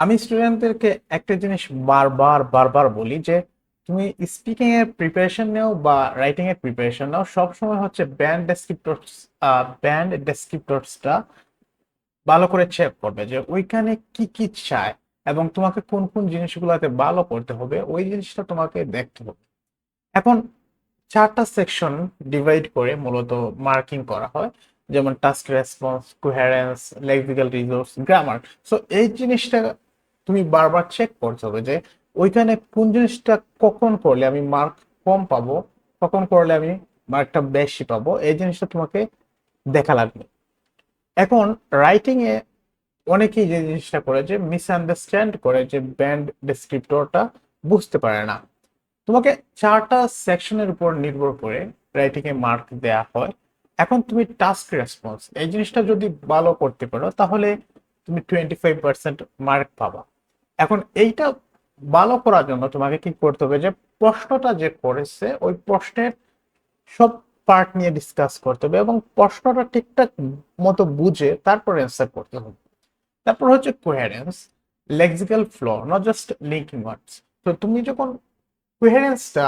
আমি স্টুডেন্টদেরকে একটা জিনিস বারবার বারবার বলি যে তুমি স্পিকিং এর প্রিপারেশন নাও বা রাইটিং এর প্রিপারেশন নাও, সবসময় হচ্ছে ব্যান্ড ডেসক্রিপ্টরসটা ভালো করে চেক করবে যে ওইখানে কি কি চায় এবং তোমাকে কোন কোন জিনিসগুলোতে ভালো করতে হবে, ওই জিনিসটা তোমাকে দেখতে হবে। এখন চারটা সেকশন ডিভাইড করে মূলত মার্কিং করা হয়, যেমন task response, coherence, lexical resource, grammar. So এই জিনিসটা তুমি বারবার চেক করতে হবে যে ওইখানে কোন জিনিসটা কখন করলে আমি মার্ক কম পাবো, কখন করলে আমি মার্কটা বেশি পাবো, এই জিনিসটা তোমাকে দেখা লাগবে। এখন রাইটিং এ অনেকেই যে জিনিসটা করে যে মিসআন্ডারস্ট্যান্ড করে যে ব্যান্ড ডেসক্রিপ্টরটা বুঝতে পারে না। তোমাকে চারটা সেকশনের উপর নির্ভর করে রাইটিং এ মার্ক দেয়া হয়। এখন তুমি টাস্ক রেসপন্স এই জিনিসটা যদি ভালো করতে পারো তাহলে তুমি 25% মার্ক পাবা। এখন এইটা ভালো করার জন্য তোমাকে কি করতে হবে যে প্রশ্নটা যে করেছে ওই প্রশ্নের সব পার্ট নিয়ে ডিসকাস করতে হবে এবং প্রশ্নটা ঠিকঠাক মতো বুঝে তারপর অ্যান্সার করতে হবে। তারপর হচ্ছে coherence, lexical flow, not just linking ওয়ার্ডস। তো তুমি যখন কোহেরেন্সটা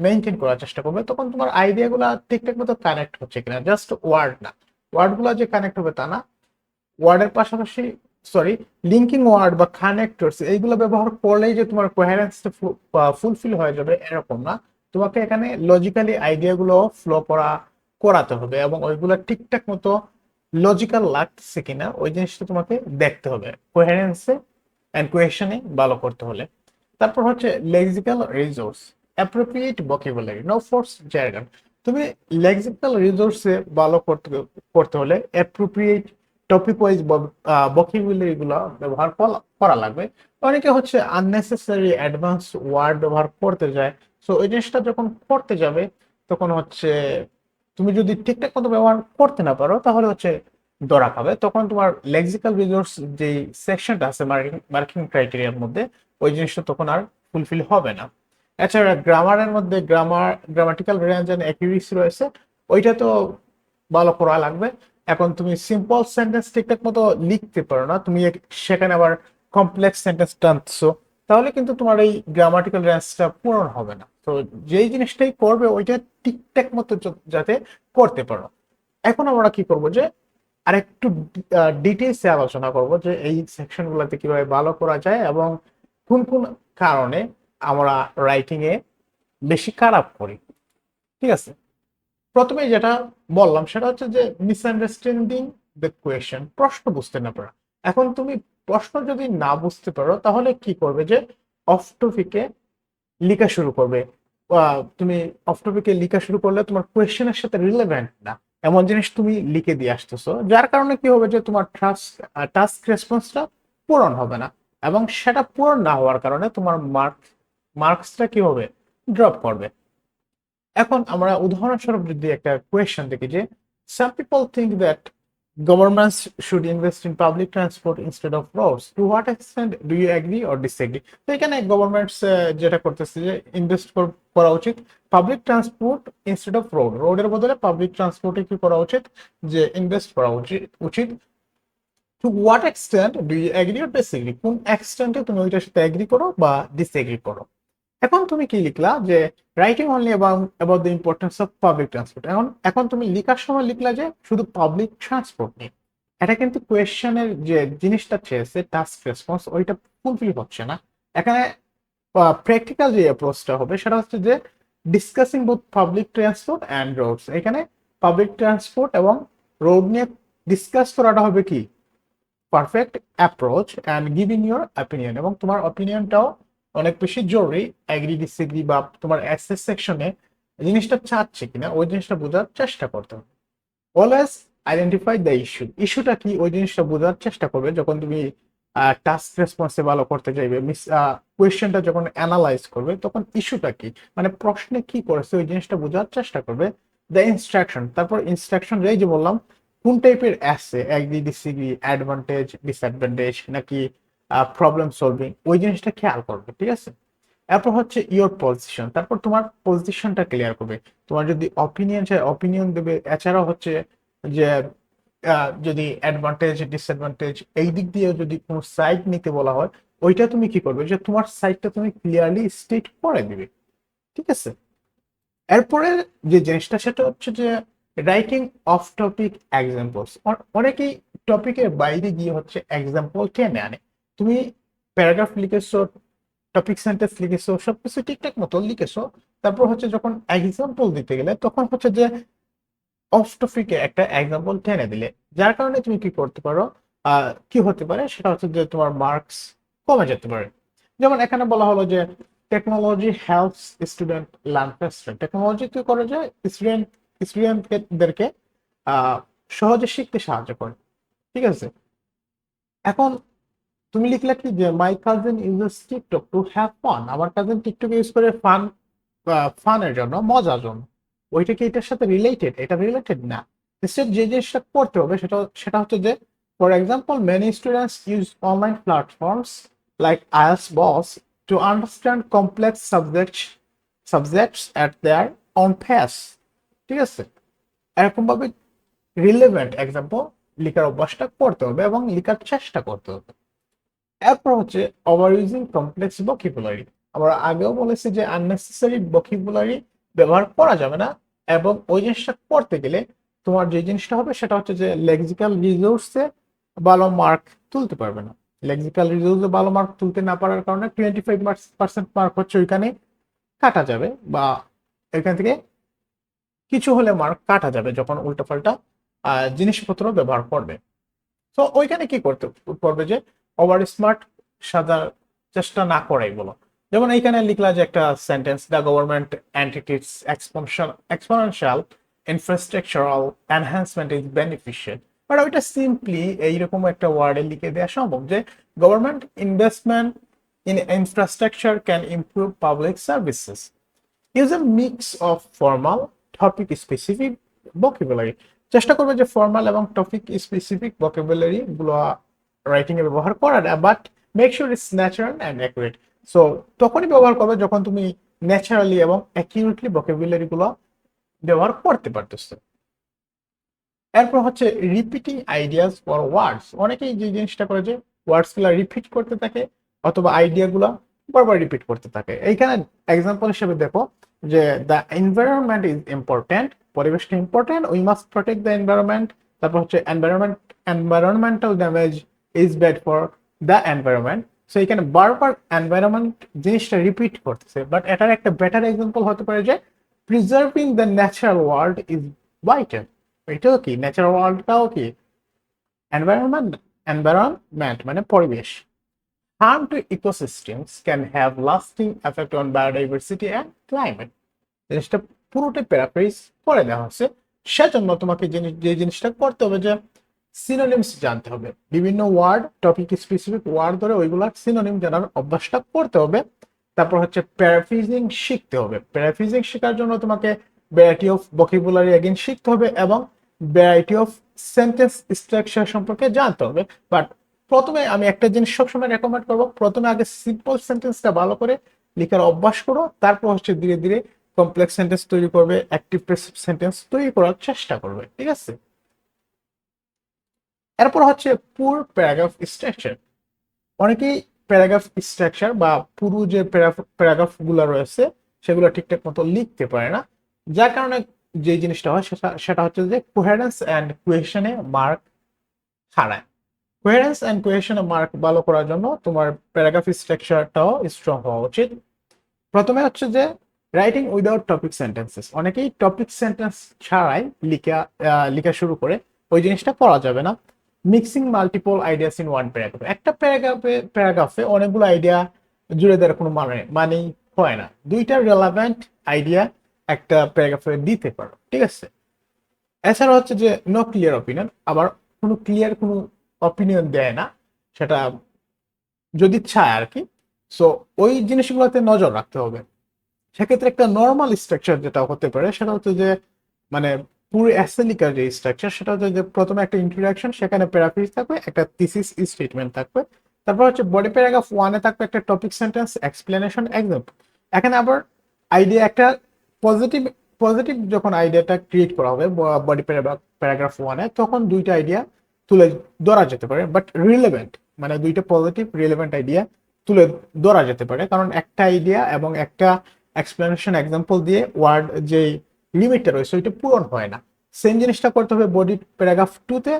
মেনটেন করার চেষ্টা করবে তখন তোমার আইডিয়াগুলো ঠিকঠাক মতো কানেক্ট হচ্ছে কিনা, জাস্ট ওয়ার্ড না, ওয়ার্ডগুলো যে কানেক্ট হবে তা না, ওয়ার্ডের পাশাপাশি সরি লিঙ্কিং ওয়ার্ড বা কানেক্টরস এইগুলো ব্যবহার করলেই যে তোমার কোহেরেন্সটা ফুলফিল হয়ে যাবে এরকম না। তোমাকে এখানে লজিক্যালি আইডিয়াগুলো ফ্লো করাতে হবে এবং ওইগুলো ঠিকঠাক মতো লজিক্যাল লাগছে কিনা ওই জিনিসটা তোমাকে দেখতে হবে কোহেরেন্সে এন্ড কোহেশনে ভালো করতে হলে। তারপর হচ্ছে lexical resource, appropriate vocabulary, no force jargon. তুমি লেক্সিক্যাল রিসোর্সে ভালো করতে করতে হলে অ্যাপ্রোপ্রিয়েট টপিক ওয়াইজ ভোকাবুলারি গুলো ব্যবহার করা লাগবে। অনেকে হচ্ছে আননেসেসারি অ্যাডভান্স ওয়ার্ড ব্যবহার করতে যায়। সো ওই জিনিসটা যখন করতে যাবে তখন হচ্ছে তুমি যদি ঠিকঠাক মতো ব্যবহার করতে না পারো তাহলে হচ্ছে ধরা খাবে, তখন তোমার লেক্সিক্যাল রিসোর্স যে সেকশনটা আছে মার্কিং মার্কিং ক্রাইটেরিয়ার মধ্যে ওই জিনিসটা তখন আর ফুলফিল হবে না। এছাড়া গ্রামারের মধ্যে গ্রামাটিক্যাল রেঞ্জ এন্ড অ্যাকিউরেসি রয়েছে, ওইটা তো ভালো করা লাগবে। এখন তুমি সিম্পল সেন্টেন্স ঠিকঠাক মতো লিখতে পারো না, তুমি সেখানে আবার কমপ্লেক্স সেন্টেন্স টানছো, তাহলে কিন্তু তোমার এই গ্রামাটিক্যাল রেঞ্জটা পূরণ হবে না। তো যেই জিনিসটাই করবে ওইটা ঠিকঠাক মতো যাতে করতে পারো। এখন আমরা কি করব যে আরেকটু ডিটেইলসে আলোচনা করব যে এই সেকশনগুলোতে কিভাবে ভালো করা যায় এবং কোন কোন কারণে আমরা রাইটিং এ বেশি খারাপ করি। ঠিক আছে, প্রথমে যেটা বললাম সেটা হচ্ছে যে মিসআন্ডারস্ট্যান্ডিং দ্য কোয়েশ্চেন, প্রশ্ন বুঝতে না পারা। এখন তুমি প্রশ্ন যদি না বুঝতে পারো তাহলে কি করবে যে অফ টপিকে লেখা শুরু করবে। তুমি অফ টপিকে লেখা শুরু করলে তোমার কোয়েশ্চেনের সাথে রিলেভেন্ট না এমন জিনিস তুমি লিখে দিয়ে আসতেছো, যার কারণে কি হবে যে তোমার টাস্ক রেসপন্সটা পূরণ হবে না এবং সেটা পূরণ না হওয়ার কারণে তোমার মার্কসটা কি হবে, ড্রপ করবে। এখন আমরা উদাহরণস্বরূপ যদি একটা কোয়েশ্চেন দেখি যে some people think that governments should invest in public transport instead of roads, to what extent do you agree or disagree. তো এখানে গভর্নমেন্টস যেটা করতেছে যে ইনভেস্ট করা উচিত public transport instead of road, রোডের বদলে পাবলিক ট্রান্সপোর্টে কি করা উচিত, যে ইনভেস্ট করা উচিত। To what extent do you agree or disagree, কোন এক্সটেন্টে তুমি ওইটার সাথে এগ্রি করো বা ডিসএগ্রি করো। এখন তুমি কি লিখলা যে writing only about the importance of public transport, এখন এখন তুমি লিখার সময় লিখলা যে শুধু পাবলিক ট্রান্সপোর্ট নিয়ে। এটা কিন্তু কোয়েশ্চেনের যে জিনিসটা চেয়েছে টাস্ক রেসপন্স ওইটা ফুলফিল হচ্ছে না। এখানে প্র্যাকটিক্যাল যে অ্যাপ্রোচটা হবে সেটা হচ্ছে যে discussing both public transport and roads. এখানে পাবলিক ট্রান্সপোর্ট এবং রোড নিয়ে ডিসকাস করাটা হবে কি perfect approach and giving your opinion, এবং তোমার অপিনিয়নটাও অনেক বেশি জরুরি। অ্যাগ্রি ডিসএগ্রি বা তোমার অ্যাসেস সেকশনে জিনিসটা চাচ্ছে কিনা ওই জিনিসটা বোঝার চেষ্টা করতে হবে। অলওয়েজ আইডেন্টিফাই দ্য ইস্যুটা কি ওই জিনিসটা বোঝার চেষ্টা করবে যখন তুমি টাস্ক রেসপন্সে ভালো করতে চাইবে। কোয়েশ্চেনটা যখন অ্যানালাইজ করবে তখন ইস্যুটা কি, মানে প্রশ্নে কি করেছে ওই জিনিসটা বোঝার চেষ্টা করবে। দ্য ইনস্ট্রাকশন, তারপর ইনস্ট্রাকশন এই যে বললাম কোন টাইপের as, agree disagree, advantage disadvantage নাকি প্রবলেম সলভিং, ওই জিনিসটা খেয়াল করবে। ঠিক আছে, এরপর হচ্ছে ইওর পজিশন, তারপর তোমার পজিশনটা ক্লিয়ার করবে। তোমার যদি অপিনিয়ন চাই অপিনিয়ন দেবে। এছাড়াও হচ্ছে যে যদি অ্যাডভান্টেজ ডিসঅ্যাডভান্টেজ এই দিক দিয়ে যদি কোনো সাইড নিতে বলা হয় ওইটা তুমি কি করবে যে তোমার সাইটটা তুমি ক্লিয়ারলি স্টেট করে দিবে, ঠিক আছে। এরপরে যে জিনিসটা সেটা হচ্ছে যে রাইটিং অফ টপিক এক্সাম্পলস। অনেকেই টপিকের বাইরে গিয়ে হচ্ছে এক্সাম্পল টেনে আনে। তুমি প্যারাগ্রাফ লিখেছো, টপিক সেন্টেন্স লিখেছো, সবকিছু ঠিকঠাক মতো লিখেছো, তারপর হচ্ছে যখন এক্সাম্পল দিতে গেলে তখন হচ্ছে যে অফ টপিকে একটা এক্সাম্পল টেনে দিলে, যার কারণে তুমি কি করতে পারো, কি হতে পারে সেটা হচ্ছে যে তোমার মার্কস কমে যেতে পারে। যেমন এখানে বলা হলো যে technology helps student learn ফাস্টার। Technology কি করে যে স্টুডেন্টদেরকে সহজে শিখতে সাহায্য করে, ঠিক আছে। এখন তুমি লিখলে কি যে my cousin uses TikTok to have fun. আমার কাজিন টিকটক ইউজ করে ফানের জন্য, মজার জন্য। ওইটা কি এটার সাথে রিলেটেড? এটা রিলেটেড না। ইনস্টেড যে জিনিসটা করতে হবে সেটা সেটা হচ্ছে যে for example many students use online platforms like IELTS boss to understand complex subjects at their own pace, ঠিক আছে। এরকম ভাবে রিলেভেন্ট এক্সাম্পল লেখার অভ্যাসটা করতে হবে এবং লেখার চেষ্টা করতে হবে। এরপর হচ্ছে ওভার ইউজিং কমপ্লেক্স ভোকাবুলারি। আমরা আগেও বলেছি যে আননেসেসারি ভোকাবুলারি ব্যবহার করা যাবে না, এবং ওই জিনিসটা করতে গেলে তোমার যে জিনিসটা হবে সেটা হচ্ছে যে লেক্সিক্যাল রিসোর্সে ভালো মার্ক তুলতে পারবে না। লেক্সিক্যাল রিসোর্সে ভালো মার্ক তুলতে না পারার কারণে 25% মার্ক হচ্ছে ওইখানে কাটা যাবে, বা এখান থেকে কিছু হলে মার্ক কাটা যাবে যখন উল্টোপাল্টা জিনিসপত্র ব্যবহার করবে। তো ওইখানে কি করতে করবে যে ওভার স্মার্ট সাজার চেষ্টা না করাই বলো। যেমন এইখানে লিখলা যে একটা sentence, the government entities exponential infrastructural enhancement is beneficial. But ওইটা সিম্পলি এইরকম একটা ওয়ার্ডে লিখে দেওয়া সম্ভব যে government investment in infrastructure can improve public services. Use a mix of formal topic specific vocabulary. চেষ্টা করবে যে ফর্মাল এবং টপিক স্পেসিফিক ভোকাবুলারি গুলো রাইটিং এ ব্যবহার করার, but make sure it's natural and accurate. So তখনই ব্যবহার করবে যখন তুমি ন্যাচারালি এবং অ্যাকিউরেটলি ভোকাবুলারি গুলো ব্যবহার করতে পারতেছো। এরপর হচ্ছে রিপিটিং আইডিয়াস ফর ওয়ার্ডস। অনেকেই যে জিনিসটা করে যে ওয়ার্ডস গুলা রিপিট করতে থাকে অথবা আইডিয়া গুলা বারবার রিপিট করতে থাকে। এইখানে এক্সাম্পল হিসেবে দেখো যে দ্য এনভায়রনমেন্ট ইজ ইম্পর্টেন্ট, পরিবেশটা important, we must protect the environment. তারপর হচ্ছে environmental damage is bad for the environment. So এখানে বারবার এনভায়রনমেন্ট জিনিসটা রিপিট করতেছে, বাট এটার একটা বেটার এক্সাম্পল হতে পারে যে preserving the natural world is vital. এটাও কি ন্যাচারাল ওয়ার্ল্ডটাও কি এনভায়রনমেন্ট মানে পরিবেশ। Harm to ecosystems can have lasting effect on biodiversity and climate. জিনিসটা পুরোটাই প্যারাফ্রেজ করে দেওয়া হচ্ছে। সেজন্য তোমাকে যে জিনিসটা করতে হবে যে সিনোনিমস জানতে হবে। বিভিন্ন ওয়ার্ড, টপিক স্পেসিফিক ওয়ার্ড ধরে ওইগুলার সিনোনিম জানার অভ্যাসটা করতে হবে। তারপর হচ্ছে প্যারাফ্রেজিং শিখতে হবে। প্যারাফ্রেজিং শেখার জন্য তোমাকে ভ্যারাইটি অফ ভোকাবুলারি अगेन শিখতে হবে এবং ভ্যারাইটি অফ সেন্টেন্স স্ট্রাকচার সম্পর্কে জানতে হবে। বাট প্রথমে আমি একটা জিনিস সবসময় রেকমেন্ড করবো, প্রথমে আগে সিম্পল সেন্টেন্সটা ভালো করে লেখার অভ্যাস করো, তারপর হচ্ছে ধীরে ধীরে কমপ্লেক্স সেন্টেন্স তৈরি করবে, অ্যাক্টিভ প্যাসিভ সেন্টেন্স তৈরি করার চেষ্টা করবে, ঠিক আছে। এরপর হচ্ছে পুর প্যারাগ্রাফ স্ট্রাকচার। অনেকেই প্যারাগ্রাফ স্ট্রাকচার বা পুরো যে প্যারাগ্রাফ গুলো রয়েছে সেগুলো ঠিকঠাক মতো লিখতে পারে না, যার কারণে যে জিনিসটা হয় সেটা হচ্ছে যে কোহেরেন্স অ্যান্ড কোহেশনে মার্ক হারায়। কোহেরেন্স অ্যান্ড কোহেশনে মার্ক ভালো করার জন্য তোমার প্যারাগ্রাফ স্ট্রাকচারটাও স্ট্রং হওয়া উচিত। প্রথমে হচ্ছে যে রাইটিং উইদাউট টপিক সেন্টেন্সেস। অনেকেই টপিক সেন্টেন্স ছাড়াই লেখা শুরু করে, ওই জিনিসটা করা যাবে না। Mixing multiple ideas in one paragraph. একটা প্যারাগ্রাফে অনেকগুলো আইডিয়া জুড়ে দেওয়ার কোনো মানেই হয় না। দুইটা রেলাভেন্ট আইডিয়া একটা প্যারাগ্রাফে দিতে পারো, ঠিক আছে। এছাড়া হচ্ছে যে নো ক্লিয়ার অপিনিয়ন। আবার কোনো অপিনিয়ন দেয় না, সেটা যদি চায় আর কি। সো ওই জিনিসগুলোতে নজর রাখতে হবে। সেক্ষেত্রে একটা নর্মাল স্ট্রাকচার যেটা হতে পারে সেটা হচ্ছে যে মানে পুরো অ্যাসেলিকার যে স্ট্রাকচার সেটা হচ্ছে যে প্রথমে একটা ইন্ট্রোডাকশন, সেখানে প্যারাফ্রেজ থাকবে, একটা থিসিস স্টেটমেন্ট থাকবে, তারপর হচ্ছে বডি প্যারাগ্রাফ ওয়ানে থাকবে একটা টপিক সেন্টেন্স এক্সপ্লেনেশন এক্সাম্পল। এখানে আবার আইডিয়া একটা পজিটিভ পজিটিভ যখন আইডিয়াটা ক্রিয়েট করা হবে বডি প্যারাগ্রাফ ওয়ানে, তখন দুইটা আইডিয়া তুলে ধরা যেতে পারে, বাট রিলেভেন্ট মানে দুইটা পজিটিভ রিলেভেন্ট আইডিয়া তুলে ধরা যেতে পারে, কারণ একটা আইডিয়া এবং একটা এক্সপ্লেনেশন এক্সাম্পল দিয়ে ওয়ার্ড যে লিমিটটা রয়েছে ওইটা পূরণ হয় না। সেম জিনিসটা করতে হবে বডি প্যারাগ্রাফ 2-তে।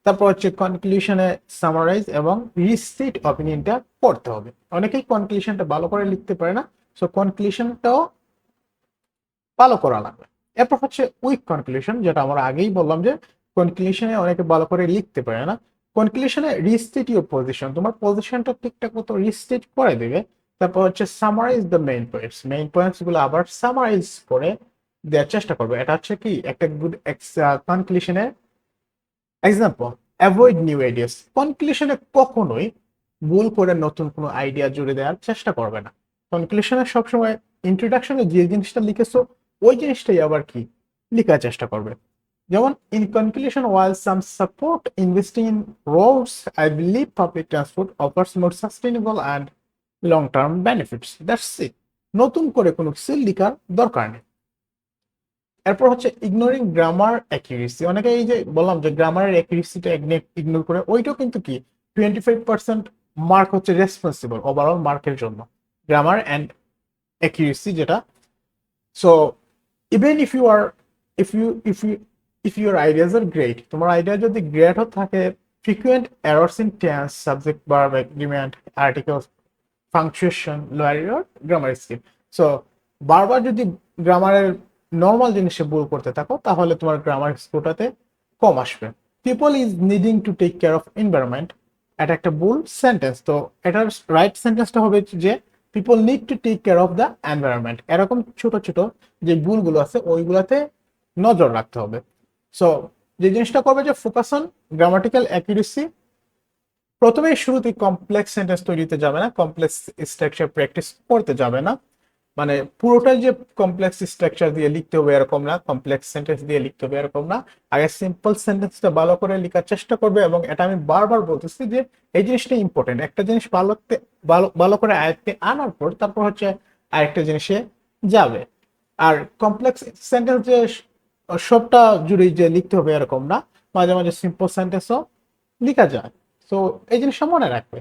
তারপর হচ্ছে কনক্লুশনে সামারাইজ এবং রিস্টেট অপিনিয়নটা পড়তে হবে। অনেকেই কনক্লুশনটা ভালো করে লিখতে পারে না, সো কনক্লুশনটাও ভালো করা লাগবে। এরপর হচ্ছে উইক কনক্লুশন, যেটা আমরা আগেই বললাম যে কনক্লুশনে অনেকে ভালো করে লিখতে পারে না। কনক্লুশনে রিস্টেট ইউর পজিশন, তোমার পজিশনটা ঠিকঠাক মতো রিস্টেট করে দেবে। তারপর হচ্ছে সামারাইজ দ্য মেইন পয়েন্টস গুলো আবার সামারাইজ করে দেওয়ার চেষ্টা করবে। এটা হচ্ছে কি একটা গুড কনক্লুশনের এক্সাম্পল। অ্যাভয়েড নিউ আইডিয়াস, কনক্লুশনে কখনোই ভুল করে নতুন কোনো আইডিয়া জুড়ে দেওয়ার চেষ্টা করবে না। কনক্লুশনে সবসময় ইন্ট্রোডাকশনে যে জিনিসটা লিখেছো ওই জিনিসটাই আবার কি লেখার চেষ্টা করবে। যেমন in conclusion, while some support investing in Rhodes, I believe public transport offers more sustainable and long term benefits. That's it, নতুন করে কোনো কিছু লেখার দরকার নেই। এরপর হচ্ছে ইগনোরিং গ্রামার অ্যাকিউরেসি, অনেকে এই যে বললাম যে গ্রামারের অ্যাকিউরেসিটা ইগনোর করে, ওইটাও কিন্তু কি 25% মার্ক হচ্ছে রেসপন্সিবল ওভারঅল মার্কের জন্য, গ্রামার অ্যান্ড অ্যাকিউরেসি যেটা। So even if you are if you if you if your ideas are great, তোমার আইডিয়া যদি গ্রেটও থাকে, frequent errors in tense, subject, verb, agreement, articles, punctuation, lower your grammar skill. So বারবার যদি গ্রামারের normal জিনিসে ভুল করতে থাকো তাহলে তোমার গ্রামার স্কোরটাতে কম আসবে। People is needing to take care of environment, এটা একটা ভুল সেন্টেন্স। তো এটার রাইট সেন্টেন্সটা হবে যে people need to take care of the environment. এরকম ছোট ছোট যে ভুলগুলো আছে ওইগুলাতে নজর রাখতে হবে। সো যে জিনিসটা করবে যে ফোকাস অন গ্রামাটিক্যাল অ্যাকুরেসি। প্রথমেই শুরুতে কমপ্লেক্স সেন্টেন্স তৈরিতে যাবে না, কমপ্লেক্স স্ট্রাকচার প্র্যাকটিস করতে যাবে না। মানে পুরোটাই যে কমপ্লেক্স স্ট্রাকচার দিয়ে লিখতে হবে এরকম না, কমপ্লেক্স সেন্টেন্স দিয়ে লিখতে হবে এরকম না। আগে সিম্পল সেন্টেন্সটা ভালো করে লেখার চেষ্টা করবে, এবং এটা আমি বারবার বলতেছি যে এই জিনিসটা ইম্পর্টেন্ট। একটা জিনিস ভালো ভালো করে আয়ত্তে আনার পর তারপর হচ্ছে আরেকটা জিনিসে যাবে। আর কমপ্লেক্স সেন্টেন্স যে সবটা জুড়েই যে লিখতে হবে এরকম না, মাঝে মাঝে সিম্পল সেন্টেন্সও লেখা যায়। তো এই জিনিসটা মনে রাখবে।